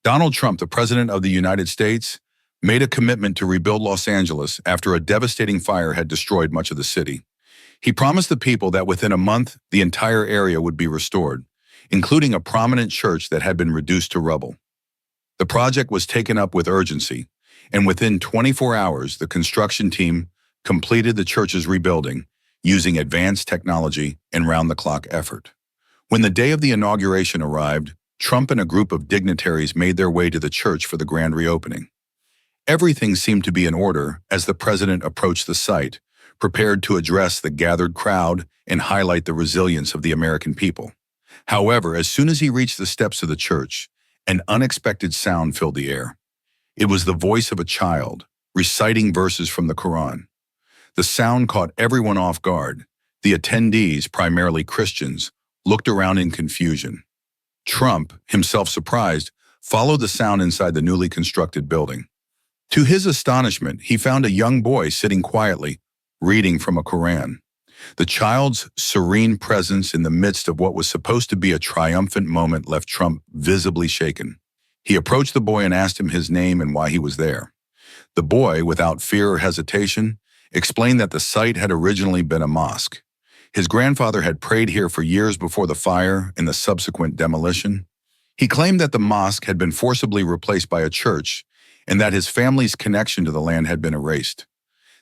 Donald Trump, the President of the United States, made a commitment to rebuild Los Angeles after a devastating fire had destroyed much of the city. He promised the people that within a month, the entire area would be restored, including a prominent church that had been reduced to rubble. The project was taken up with urgency, and within 24 hours, the construction team completed the church's rebuilding using advanced technology and round-the-clock effort. When the day of the inauguration arrived, Trump and a group of dignitaries made their way to the church for the grand reopening. Everything seemed to be in order as the president approached the site, prepared to address the gathered crowd and highlight the resilience of the American people. However, as soon as he reached the steps of the church, an unexpected sound filled the air. It was the voice of a child, reciting verses from the Quran. The sound caught everyone off guard. The attendees, primarily Christians, looked around in confusion. Trump, himself surprised, followed the sound inside the newly constructed building. To his astonishment, he found a young boy sitting quietly, reading from a Quran. The child's serene presence in the midst of what was supposed to be a triumphant moment left Trump visibly shaken. He approached the boy and asked him his name and why he was there. The boy, without fear or hesitation, explained that the site had originally been a mosque. His grandfather had prayed here for years before the fire and the subsequent demolition. He claimed that the mosque had been forcibly replaced by a church and that his family's connection to the land had been erased.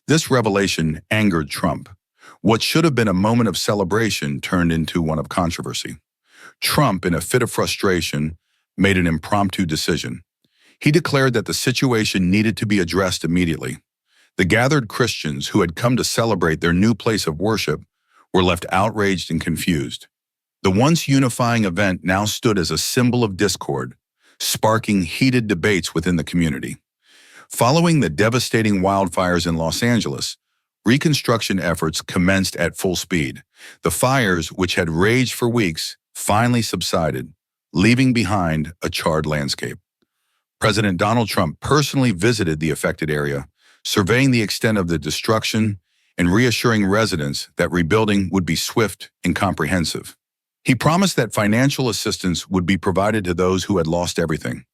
This revelation angered Trump. What should have been a moment of celebration turned into one of controversy. Trump, in a fit of frustration, made an impromptu decision. He declared that the situation needed to be addressed immediately. The gathered Christians who had come to celebrate their new place of worship were left outraged and confused. The once unifying event now stood as a symbol of discord, sparking heated debates within the community. Following the devastating wildfires in Los Angeles, reconstruction efforts commenced at full speed. The fires, which had raged for weeks, finally subsided, leaving behind a charred landscape. President Donald Trump personally visited the affected area, surveying the extent of the destruction and reassuring residents that rebuilding would be swift and comprehensive. He promised that financial assistance would be provided to those who had lost everything,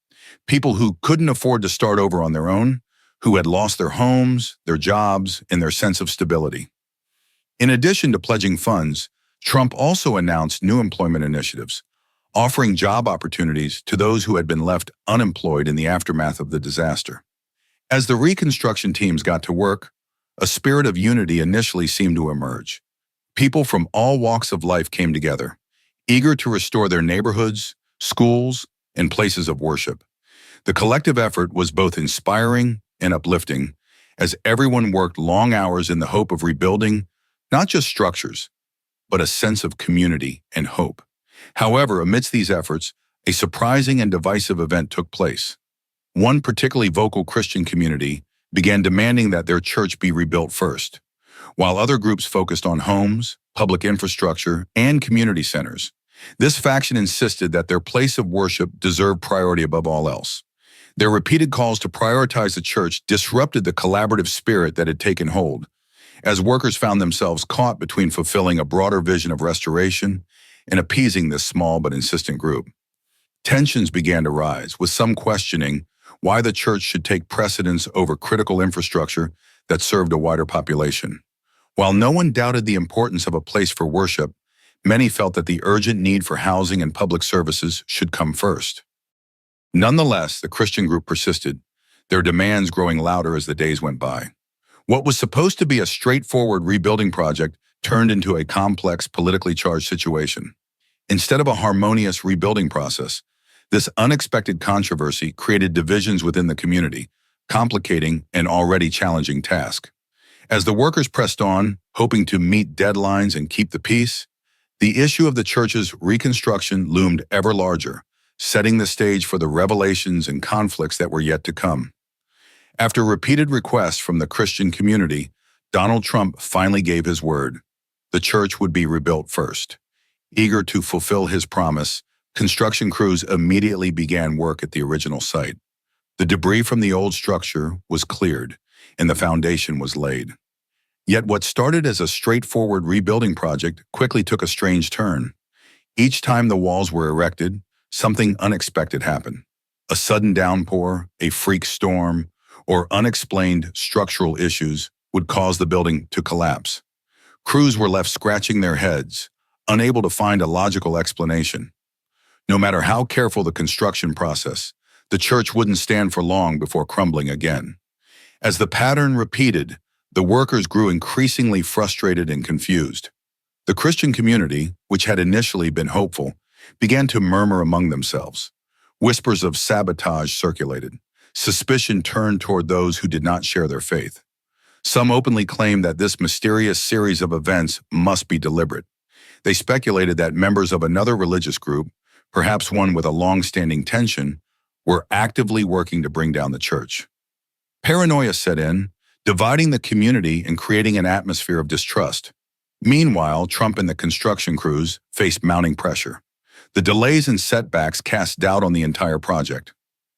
people who couldn't afford to start over on their own, who had lost their homes, their jobs, and their sense of stability. In addition to pledging funds, Trump also announced new employment initiatives, offering job opportunities to those who had been left unemployed in the aftermath of the disaster. As the reconstruction teams got to work, a spirit of unity initially seemed to emerge. People from all walks of life came together, eager to restore their neighborhoods, schools, and places of worship. The collective effort was both inspiring and uplifting, as everyone worked long hours in the hope of rebuilding not just structures, but a sense of community and hope. However, amidst these efforts, a surprising and divisive event took place. One particularly vocal Christian community began demanding that their church be rebuilt first, while other groups focused on homes, public infrastructure, and community centers. This faction insisted that their place of worship deserved priority above all else. Their repeated calls to prioritize the church disrupted the collaborative spirit that had taken hold, as workers found themselves caught between fulfilling a broader vision of restoration and appeasing this small but insistent group. Tensions began to rise, with some questioning why the church should take precedence over critical infrastructure that served a wider population. While no one doubted the importance of a place for worship, many felt that the urgent need for housing and public services should come first. Nonetheless, the Christian group persisted, their demands growing louder as the days went by. What was supposed to be a straightforward rebuilding project turned into a complex, politically charged situation. Instead of a harmonious rebuilding process, this unexpected controversy created divisions within the community, complicating an already challenging task. As the workers pressed on, hoping to meet deadlines and keep the peace, the issue of the church's reconstruction loomed ever larger, setting the stage for the revelations and conflicts that were yet to come. After repeated requests from the Christian community, Donald Trump finally gave his word. The church would be rebuilt first. Eager to fulfill his promise, construction crews immediately began work at the original site. The debris from the old structure was cleared, and the foundation was laid. Yet what started as a straightforward rebuilding project quickly took a strange turn. Each time the walls were erected, something unexpected happened. A sudden downpour, a freak storm, or unexplained structural issues would cause the building to collapse. Crews were left scratching their heads, unable to find a logical explanation. No matter how careful the construction process, the church wouldn't stand for long before crumbling again. As the pattern repeated, the workers grew increasingly frustrated and confused. The Christian community, which had initially been hopeful, began to murmur among themselves. Whispers of sabotage circulated. Suspicion turned toward those who did not share their faith. Some openly claimed that this mysterious series of events must be deliberate. They speculated that members of another religious group, perhaps one with a long-standing tension, were actively working to bring down the church. Paranoia set in, dividing the community and creating an atmosphere of distrust. Meanwhile, Trump and the construction crews faced mounting pressure. The delays and setbacks cast doubt on the entire project.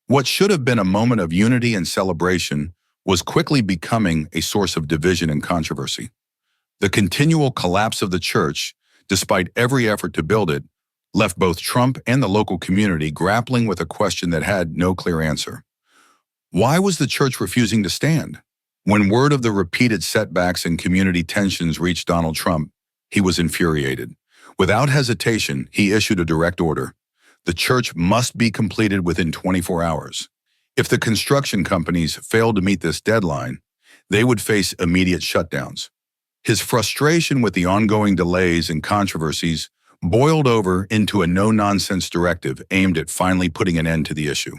What should have been a moment of unity and celebration was quickly becoming a source of division and controversy. The continual collapse of the church, despite every effort to build it, left both Trump and the local community grappling with a question that had no clear answer. Why was the church refusing to stand? When word of the repeated setbacks and community tensions reached Donald Trump, he was infuriated. Without hesitation, he issued a direct order. The church must be completed within 24 hours. If the construction companies failed to meet this deadline, they would face immediate shutdowns. His frustration with the ongoing delays and controversies boiled over into a no-nonsense directive aimed at finally putting an end to the issue.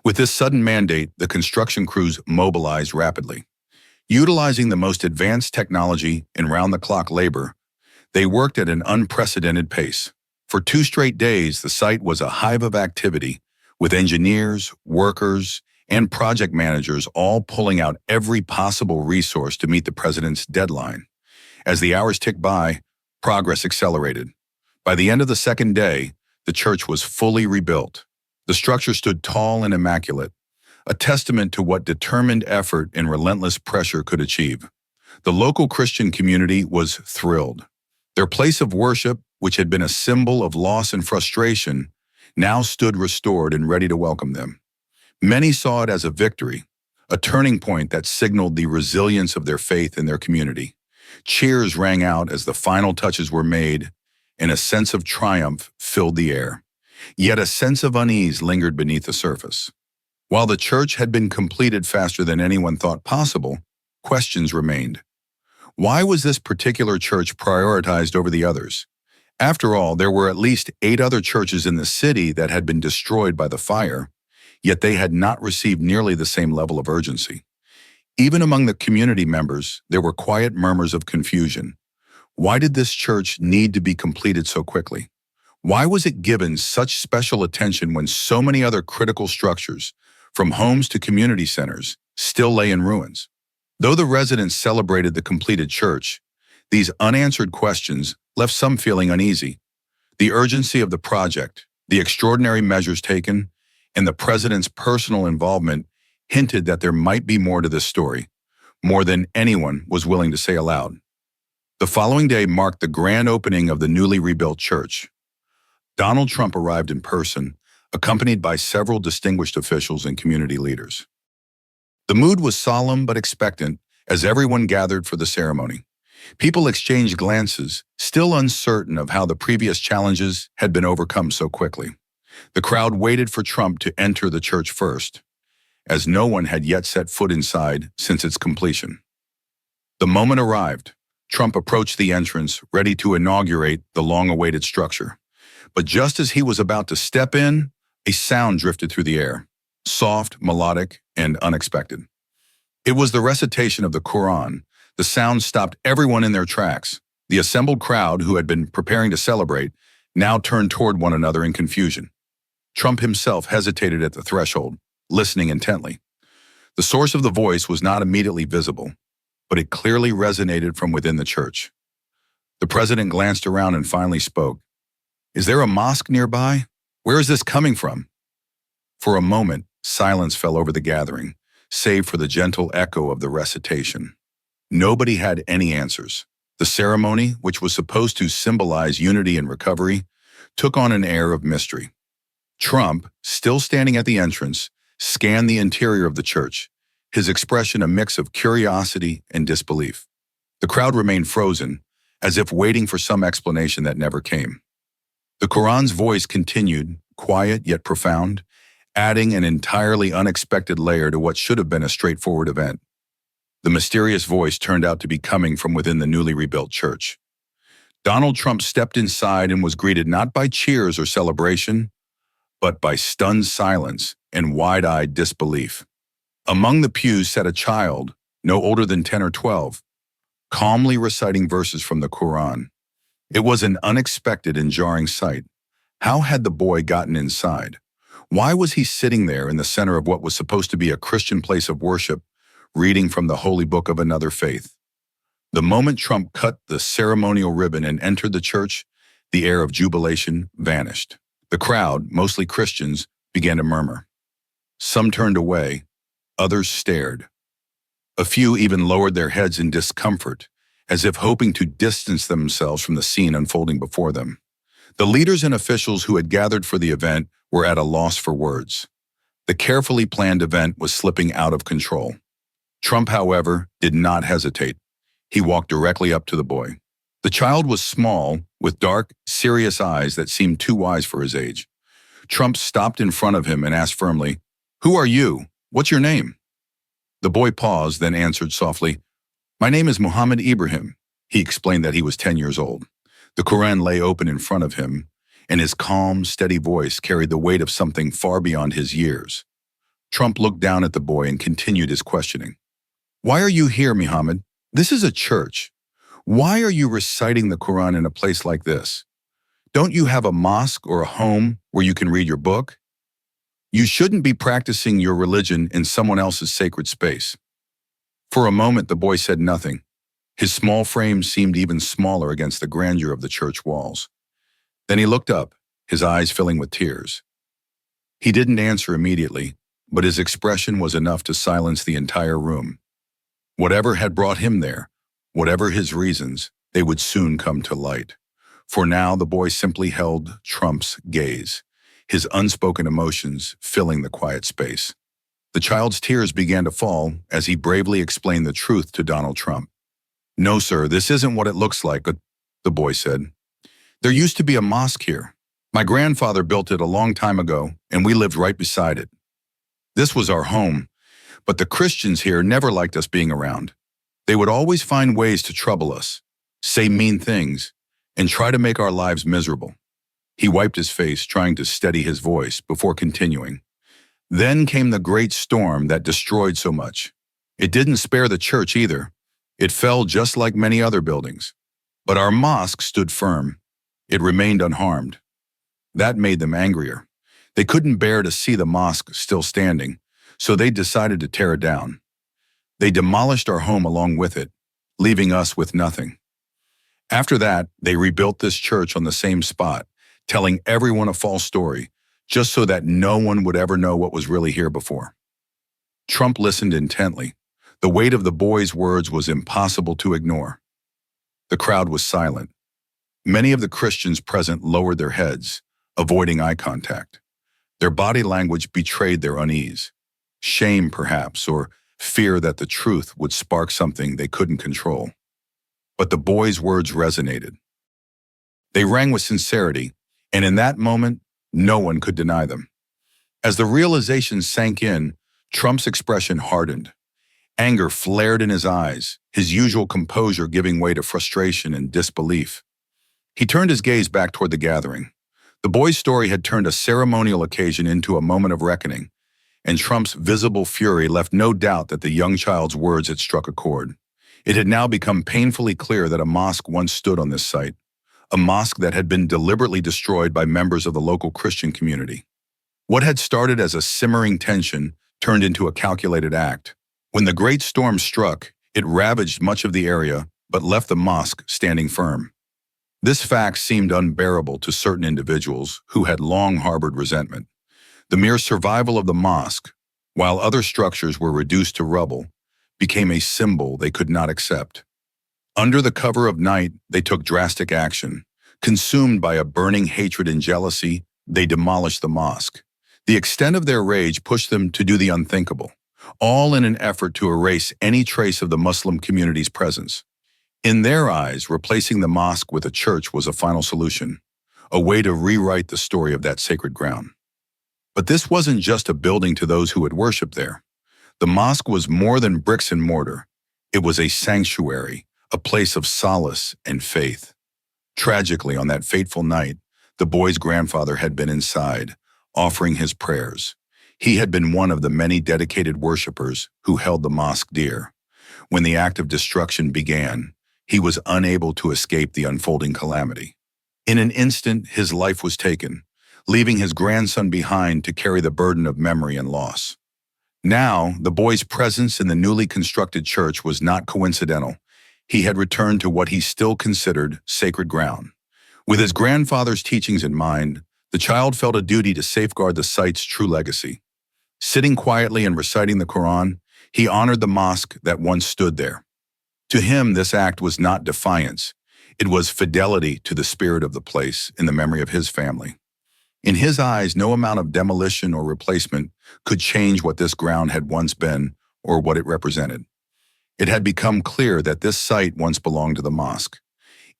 With this sudden mandate, the construction crews mobilized rapidly. Utilizing the most advanced technology and round-the-clock labor, they worked at an unprecedented pace. For 2 straight days, the site was a hive of activity, with engineers, workers, and project managers all pulling out every possible resource to meet the president's deadline. As the hours ticked by, progress accelerated. By the end of the second day, the church was fully rebuilt. The structure stood tall and immaculate, a testament to what determined effort and relentless pressure could achieve. The local Christian community was thrilled. Their place of worship, which had been a symbol of loss and frustration, now stood restored and ready to welcome them. Many saw it as a victory, a turning point that signaled the resilience of their faith in their community. Cheers rang out as the final touches were made, and a sense of triumph filled the air. Yet a sense of unease lingered beneath the surface. While the church had been completed faster than anyone thought possible, questions remained. Why was this particular church prioritized over the others? After all, there were at least 8 other churches in the city that had been destroyed by the fire, yet they had not received nearly the same level of urgency. Even among the community members, there were quiet murmurs of confusion. Why did this church need to be completed so quickly? Why was it given such special attention when so many other critical structures, from homes to community centers, still lay in ruins? Though the residents celebrated the completed church, these unanswered questions left some feeling uneasy. The urgency of the project, the extraordinary measures taken, and the president's personal involvement hinted that there might be more to this story, more than anyone was willing to say aloud. The following day marked the grand opening of the newly rebuilt church. Donald Trump arrived in person, accompanied by several distinguished officials and community leaders. The mood was solemn but expectant as everyone gathered for the ceremony. People exchanged glances, still uncertain of how the previous challenges had been overcome so quickly. The crowd waited for Trump to enter the church first, as no one had yet set foot inside since its completion. The moment arrived. Trump approached the entrance, ready to inaugurate the long-awaited structure. But just as he was about to step in, a sound drifted through the air, soft, melodic, and unexpected. It was the recitation of the Quran. The sound stopped everyone in their tracks. The assembled crowd, who had been preparing to celebrate, now turned toward one another in confusion. Trump himself hesitated at the threshold, listening intently. The source of the voice was not immediately visible, but it clearly resonated from within the church. The president glanced around and finally spoke. "Is there a mosque nearby? Where is this coming from?" For a moment, silence fell over the gathering, save for the gentle echo of the recitation. Nobody had any answers. The ceremony, which was supposed to symbolize unity and recovery, took on an air of mystery. Trump, still standing at the entrance, scanned the interior of the church, his expression a mix of curiosity and disbelief. The crowd remained frozen, as if waiting for some explanation that never came. The Quran's voice continued, quiet yet profound, adding an entirely unexpected layer to what should have been a straightforward event. The mysterious voice turned out to be coming from within the newly rebuilt church. Donald Trump stepped inside and was greeted not by cheers or celebration, but by stunned silence and wide-eyed disbelief. Among the pews sat a child, no older than 10 or 12, calmly reciting verses from the Quran. It was an unexpected and jarring sight. How had the boy gotten inside? Why was he sitting there in the center of what was supposed to be a Christian place of worship, reading from the holy book of another faith? The moment Trump cut the ceremonial ribbon and entered the church, the air of jubilation vanished. The crowd, mostly Christians, began to murmur. Some turned away, others stared. A few even lowered their heads in discomfort, as if hoping to distance themselves from the scene unfolding before them. The leaders and officials who had gathered for the event were at a loss for words. The carefully planned event was slipping out of control. Trump, however, did not hesitate. He walked directly up to the boy. The child was small, with dark, serious eyes that seemed too wise for his age. Trump stopped in front of him and asked firmly, "Who are you? What's your name?" The boy paused, then answered softly, "My name is Muhammad Ibrahim." He explained that he was 10 years old. The Quran lay open in front of him, and his calm, steady voice carried the weight of something far beyond his years. Trump looked down at the boy and continued his questioning. "Why are you here, Muhammad? This is a church. Why are you reciting the Quran in a place like this? Don't you have a mosque or a home where you can read your book? You shouldn't be practicing your religion in someone else's sacred space." For a moment, the boy said nothing. His small frame seemed even smaller against the grandeur of the church walls. Then he looked up, his eyes filling with tears. He didn't answer immediately, but his expression was enough to silence the entire room. Whatever had brought him there, whatever his reasons, they would soon come to light. For now, the boy simply held Trump's gaze, his unspoken emotions filling the quiet space. The child's tears began to fall as he bravely explained the truth to Donald Trump. "No, sir, this isn't what it looks like," the boy said. "There used to be a mosque here. My grandfather built it a long time ago, and we lived right beside it. This was our home, but the Christians here never liked us being around. They would always find ways to trouble us, say mean things, and try to make our lives miserable." He wiped his face, trying to steady his voice, before continuing. "Then came the great storm that destroyed so much. It didn't spare the church either. It fell just like many other buildings. But our mosque stood firm. It remained unharmed. That made them angrier. They couldn't bear to see the mosque still standing, so they decided to tear it down. They demolished our home along with it, leaving us with nothing. After that, they rebuilt this church on the same spot, telling everyone a false story, just so that no one would ever know what was really here before." Trump listened intently. The weight of the boy's words was impossible to ignore. The crowd was silent. Many of the Christians present lowered their heads, avoiding eye contact. Their body language betrayed their unease. Shame, perhaps, or fear that the truth would spark something they couldn't control. But the boy's words resonated. They rang with sincerity, and in that moment, no one could deny them. As the realization sank in, Trump's expression hardened. Anger flared in his eyes, his usual composure giving way to frustration and disbelief. He turned his gaze back toward the gathering. The boy's story had turned a ceremonial occasion into a moment of reckoning, and Trump's visible fury left no doubt that the young child's words had struck a chord. It had now become painfully clear that a mosque once stood on this site, a mosque that had been deliberately destroyed by members of the local Christian community. What had started as a simmering tension turned into a calculated act. When the great storm struck, it ravaged much of the area, but left the mosque standing firm. This fact seemed unbearable to certain individuals who had long harbored resentment. The mere survival of the mosque, while other structures were reduced to rubble, became a symbol they could not accept. Under the cover of night, they took drastic action, consumed by a burning hatred and jealousy They demolished the mosque. The extent of their rage pushed them to do the unthinkable, all in an effort to erase any trace of the Muslim community's presence. In their eyes, replacing the mosque with a church was a final solution, a way to rewrite the story of that sacred ground. But this wasn't just a building to those who had worshipped there. The mosque was more than bricks and mortar. It was a sanctuary, a place of solace and faith. Tragically, on that fateful night, the boy's grandfather had been inside, offering his prayers. He had been one of the many dedicated worshippers who held the mosque dear. When the act of destruction began, he was unable to escape the unfolding calamity. In an instant, his life was taken, leaving his grandson behind to carry the burden of memory and loss. Now, the boy's presence in the newly constructed church was not coincidental. He had returned to what he still considered sacred ground. With his grandfather's teachings in mind, the child felt a duty to safeguard the site's true legacy. Sitting quietly and reciting the Quran, he honored the mosque that once stood there. To him, this act was not defiance. It was fidelity to the spirit of the place in the memory of his family. In his eyes, no amount of demolition or replacement could change what this ground had once been or what it represented. It had become clear that this site once belonged to the mosque.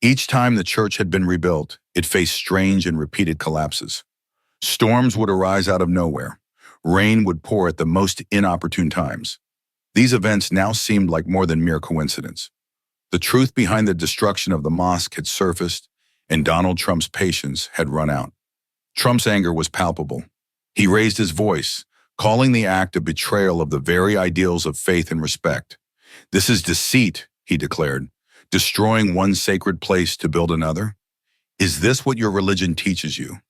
Each time the church had been rebuilt, it faced strange and repeated collapses. Storms would arise out of nowhere. Rain would pour at the most inopportune times. These events now seemed like more than mere coincidence. The truth behind the destruction of the mosque had surfaced, and Donald Trump's patience had run out. Trump's anger was palpable. He raised his voice, calling the act a betrayal of the very ideals of faith and respect. "This is deceit," he declared, "destroying one sacred place to build another. Is this what your religion teaches you?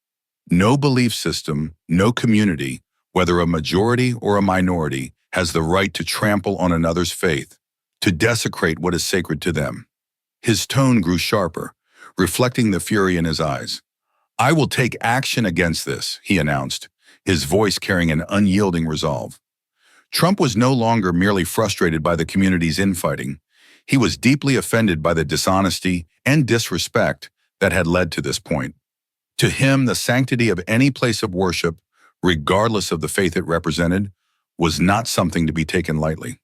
No belief system, no community, whether a majority or a minority, has the right to trample on another's faith, to desecrate what is sacred to them." His tone grew sharper, reflecting the fury in his eyes. "I will take action against this," he announced, his voice carrying an unyielding resolve. Trump was no longer merely frustrated by the community's infighting. He was deeply offended by the dishonesty and disrespect that had led to this point. To him, the sanctity of any place of worship, regardless of the faith it represented, was not something to be taken lightly.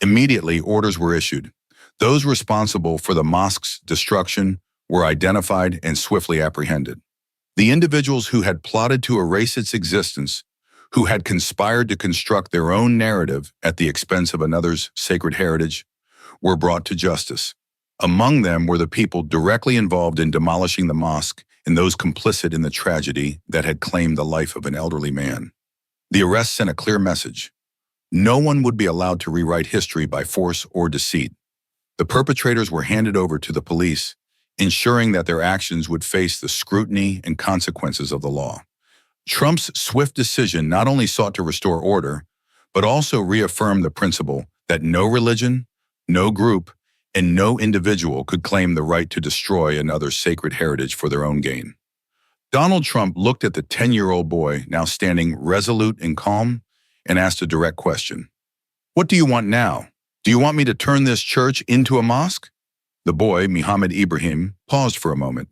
Immediately, orders were issued. Those responsible for the mosque's destruction were identified and swiftly apprehended. The individuals who had plotted to erase its existence, who had conspired to construct their own narrative at the expense of another's sacred heritage, were brought to justice. Among them were the people directly involved in demolishing the mosque and those complicit in the tragedy that had claimed the life of an elderly man. The arrest sent a clear message. No one would be allowed to rewrite history by force or deceit. The perpetrators were handed over to the police, ensuring that their actions would face the scrutiny and consequences of the law. Trump's swift decision not only sought to restore order, but also reaffirmed the principle that no religion, no group, and no individual could claim the right to destroy another's sacred heritage for their own gain. Donald Trump looked at the 10-year-old boy, now standing resolute and calm, and asked a direct question. "What do you want now? Do you want me to turn this church into a mosque?" The boy, Muhammad Ibrahim, paused for a moment.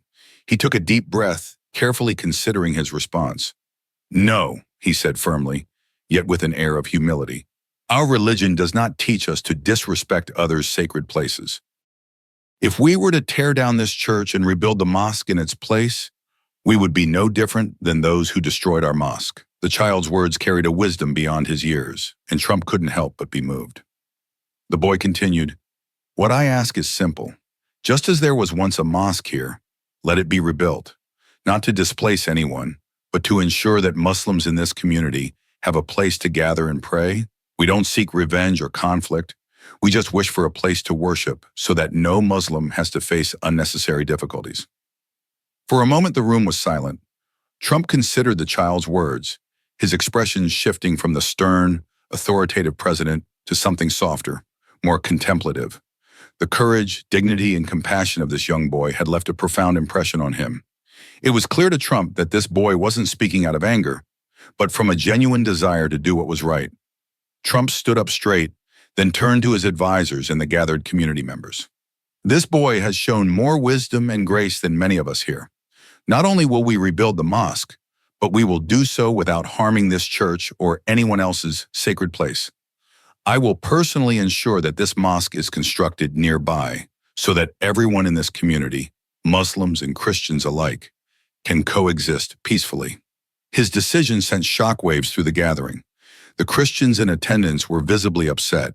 He took a deep breath, carefully considering his response. "No," he said firmly, yet with an air of humility. "Our religion does not teach us to disrespect others' sacred places. If we were to tear down this church and rebuild the mosque in its place, we would be no different than those who destroyed our mosque." The child's words carried a wisdom beyond his years, and Trump couldn't help but be moved. The boy continued, "What I ask is simple. Just as there was once a mosque here, let it be rebuilt, not to displace anyone, but to ensure that Muslims in this community have a place to gather and pray. We don't seek revenge or conflict. We just wish for a place to worship so that no Muslim has to face unnecessary difficulties." For a moment, the room was silent. Trump considered the child's words, his expression shifting from the stern, authoritative president to something softer, more contemplative. The courage, dignity, and compassion of this young boy had left a profound impression on him. It was clear to Trump that this boy wasn't speaking out of anger, but from a genuine desire to do what was right. Trump stood up straight, then turned to his advisors and the gathered community members. "This boy has shown more wisdom and grace than many of us here. Not only will we rebuild the mosque, but we will do so without harming this church or anyone else's sacred place. I will personally ensure that this mosque is constructed nearby so that everyone in this community, Muslims and Christians alike, can coexist peacefully. His decision sent shockwaves through the gathering. The Christians in attendance were visibly upset.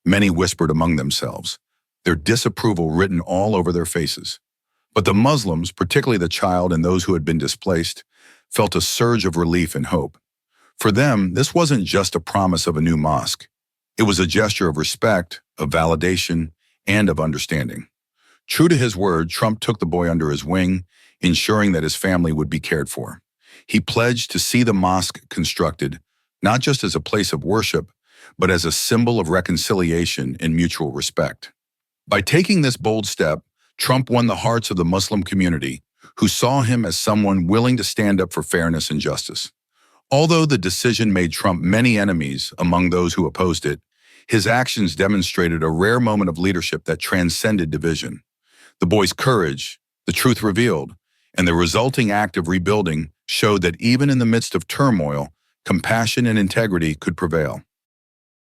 Many whispered among themselves, their disapproval written all over their faces. But the Muslims, particularly the child and those who had been displaced, felt a surge of relief and hope. For them, this wasn't just a promise of a new mosque. It was a gesture of respect, of validation, and of understanding. True to his word, Trump took the boy under his wing, ensuring that his family would be cared for. He pledged to see the mosque constructed, not just as a place of worship, but as a symbol of reconciliation and mutual respect. By taking this bold step, Trump won the hearts of the Muslim community, who saw him as someone willing to stand up for fairness and justice. Although the decision made Trump many enemies among those who opposed it, his actions demonstrated a rare moment of leadership that transcended division. The boy's courage, the truth revealed, and the resulting act of rebuilding showed that even in the midst of turmoil, compassion and integrity could prevail.